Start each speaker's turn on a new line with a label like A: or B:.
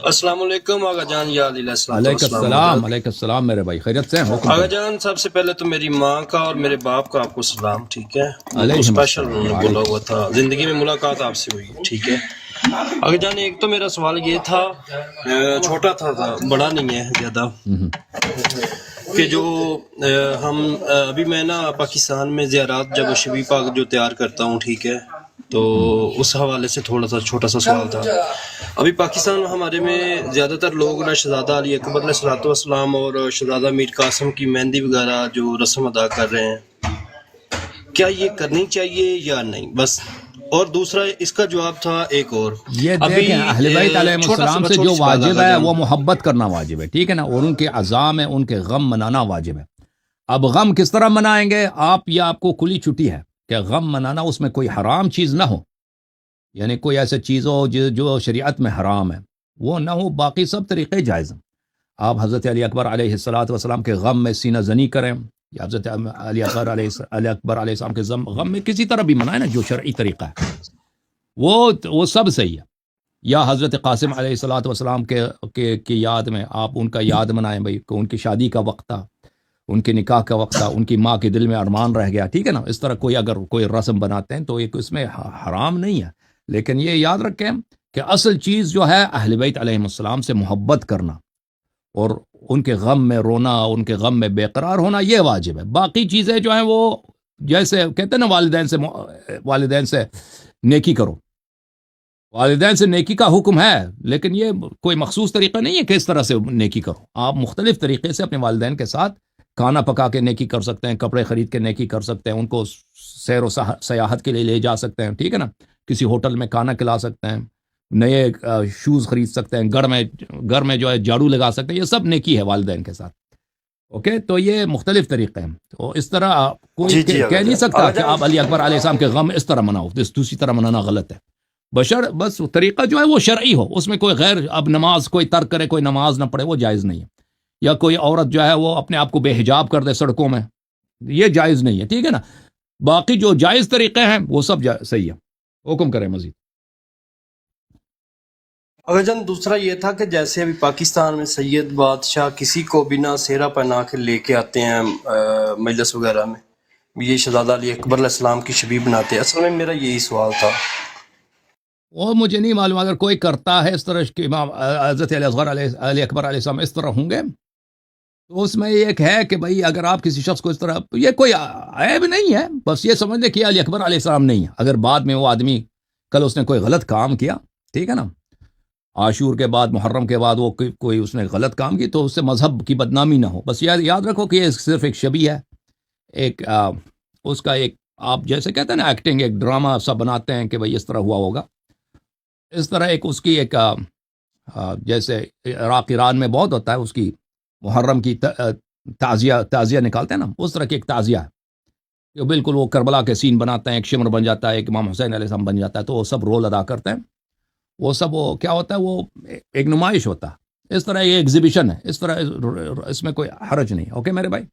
A: السلام علیکم آغا جان، یا علیہ السلام
B: علیکم السلام میرے بھائی، خیریت سے ہیں؟ حکم
A: آغا
B: کریں۔
A: جان، سب سے پہلے تو میری ماں کا اور میرے باپ کا آپ کو سلام، ٹھیک ہے؟
B: علیہم
A: اسپیشل
B: السلام۔
A: انہوں نے بولا ہوا تھا، زندگی میں ملاقات آپ سے ہوئی، ٹھیک ہے؟ آغا جان، ایک تو میرا سوال یہ تھا، چھوٹا تھا بڑا نہیں ہے زیادہ، کہ جو ہم ابھی میں نا پاکستان میں زیارات جب شبی پاک جو تیار کرتا ہوں، ٹھیک ہے، تو اس حوالے سے تھوڑا سا چھوٹا سا سوال تھا۔ ابھی پاکستان ہمارے میں زیادہ تر لوگ نا شہزادہ علی اکبر علیہ الصلوۃ والسلام اور شہزادہ میر قاسم کی مہندی وغیرہ جو رسم ادا کر رہے ہیں، کیا یہ کرنی چاہیے یا نہیں؟ بس، اور دوسرا اس کا جواب تھا ایک اور،
B: یہ
A: ابھی
B: دیکھیں اہل بیت علیہ السلام سے جو واجب ہے وہ محبت کرنا واجب ہے، ٹھیک ہے نا، اور ان کے عزام ہے، ان کے غم منانا واجب ہے۔ اب غم کس طرح منائیں گے آپ؟ یا آپ کو کھلی چھٹی ہے کہ غم منانا اس میں کوئی حرام چیز نہ ہو، یعنی کوئی ایسا چیز ہو جو شریعت میں حرام ہے وہ نہ ہو، باقی سب طریقے جائز ہیں۔ آپ حضرت علی اکبر علیہ السلام کے غم میں سینہ زنی کریں، یا حضرت علی اکبر علیہ السلام کے غم میں کسی طرح بھی منائیں نا، جو شرعی طریقہ ہے وہ سب صحیح ہے۔ یا حضرت قاسم علیہ السلام کی یاد میں آپ ان کا یاد منائیں بھائی، کہ ان کی شادی کا وقت تھا، ان کے نکاح کا وقت تھا، ان کی ماں کے دل میں ارمان رہ گیا، ٹھیک ہے نا، اس طرح اگر کوئی رسم بناتے ہیں تو ایک اس میں حرام نہیں ہے، لیکن یہ یاد رکھیں کہ اصل چیز جو ہے اہل بیت علیہ السلام سے محبت کرنا اور ان کے غم میں رونا، ان کے غم میں بے قرار ہونا، یہ واجب ہے۔ باقی چیزیں جو ہیں وہ جیسے کہتے ہیں نا، والدین سے نیکی کرو، والدین سے نیکی کا حکم ہے، لیکن یہ کوئی مخصوص طریقہ نہیں ہے کہ اس طرح سے نیکی کرو۔ آپ مختلف طریقے سے اپنے والدین کے ساتھ کھانا پکا کے نیکی کر سکتے ہیں، کپڑے خرید کے نیکی کر سکتے ہیں، ان کو سیر و سیاحت کے لیے لے جا سکتے ہیں، ٹھیک ہے نا، کسی ہوٹل میں کھانا کھلا سکتے ہیں، نئے شوز خرید سکتے ہیں، گھر میں جو ہے جھاڑو لگا سکتے ہیں، یہ سب نیکی ہے والدین کے ساتھ۔ اوکے، تو یہ مختلف طریقے ہیں، تو اس طرح کوئی کہہ نہیں سکتا کہ آپ علی اکبر علیہ السلام کے غم اس طرح مناؤ، دوسری طرح منانا غلط ہے۔ بس طریقہ جو ہے وہ شرعی ہو، اس میں کوئی غیر، اب نماز کوئی ترک کرے، کوئی نماز نہ پڑھے، وہ جائز نہیں ہے، یا کوئی عورت جو ہے وہ اپنے آپ کو بے حجاب کر دے سڑکوں میں، یہ جائز نہیں ہے، ٹھیک ہے نا۔ باقی جو جائز طریقے ہیں وہ سب صحیح ہے۔ حکم کریں مزید۔
A: اگر جان، دوسرا یہ تھا کہ جیسے ابھی پاکستان میں سید بادشاہ کسی کو بنا سیرا پہنا کے لے کے آتے ہیں مجلس وغیرہ میں، یہ شہزادہ علی اکبر علیہ السلام کی شبیہ بناتے ہیں، اصل میں میرا یہی سوال تھا۔
B: وہ مجھے نہیں معلوم، اگر کوئی کرتا ہے اس طرح کہ امام حضرت علی اکبر علیہ السلام اس طرح ہوں گے تو اس میں ایک ہے کہ بھائی اگر آپ کسی شخص کو اس طرح، یہ کوئی عیب نہیں ہے، بس یہ سمجھ لیں کہ علی اکبر علیہ السلام نہیں ہے۔ اگر بعد میں وہ آدمی کل اس نے کوئی غلط کام کیا، ٹھیک ہے نا، عاشور کے بعد، محرم کے بعد وہ کوئی اس نے غلط کام کی، تو اس سے مذہب کی بدنامی نہ ہو۔ بس یاد رکھو کہ یہ صرف ایک شبیہ ہے، ایک اس کا ایک، آپ جیسے کہتے ہیں نا ایکٹنگ، ایک ڈرامہ سا بناتے ہیں کہ بھائی اس طرح ہوا ہوگا، اس طرح ایک اس کی ایک جیسے عراق ایران میں بہت ہوتا ہے، اس کی محرم کی تعزیہ نکالتے ہیں نا، اس طرح کی ایک تعزیہ ہے کہ بالکل وہ کربلا کے سین بناتے ہیں، ایک شمر بن جاتا ہے، ایک امام حسین علیہ السلام بن جاتا ہے، تو وہ سب رول ادا کرتے ہیں، وہ سب وہ کیا ہوتا ہے، وہ ایک نمائش ہوتا ہے، اس طرح یہ ایگزیبیشن ہے، اس طرح اس میں کوئی حرج نہیں۔ اوکے میرے بھائی۔